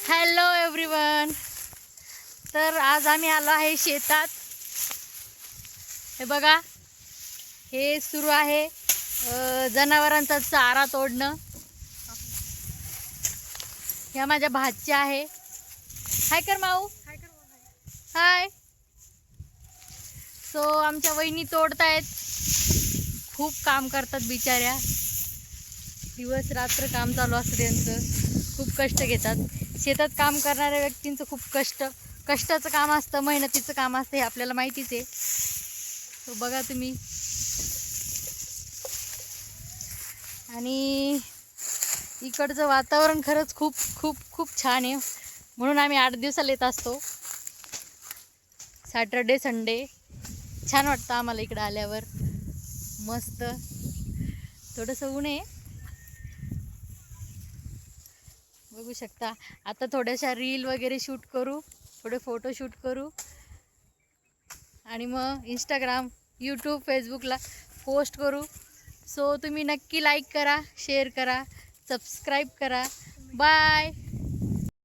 Hello everyone. तर आज आम्ही आलो आहे शेतात. हे बघा, हे सुरू आहे जनावरांचा चारा तोडणं. ह्या माझ्या भाच्या आहे. हाय कर माऊ. हाय. सो आमच्या वहिनी तोडतायत. खूप काम करतात बिचाऱ्या. दिवस रात्र काम चालू असतं त्यांचं. खूप कष्ट घेतात. शेतात काम करणाऱ्या व्यक्तींचं खूप कष्टाचं काम असतं, मेहनतीचं काम असतं, हे आपल्याला माहितीच आहे. तो बघा तुम्ही. आणि इकडचं वातावरण खरंच खूप खूप खूप छान आहे. म्हणून आम्ही 8 दिवसाला येत असतो. सॅटर्डे संडे छान वाटतं आम्हाला इकडं आल्यावर. मस्त. थोडंसं ऊन आहे, बघू शकता. आता थोड्याशा रील वगैरे शूट करू, थोडे फोटो शूट करू आणि मग इंस्टाग्राम, यूट्यूब, फेसबुकला पोस्ट करू. सो तुम्ही नक्की लाईक करा, शेअर करा, सबस्क्राईब करा. बाय.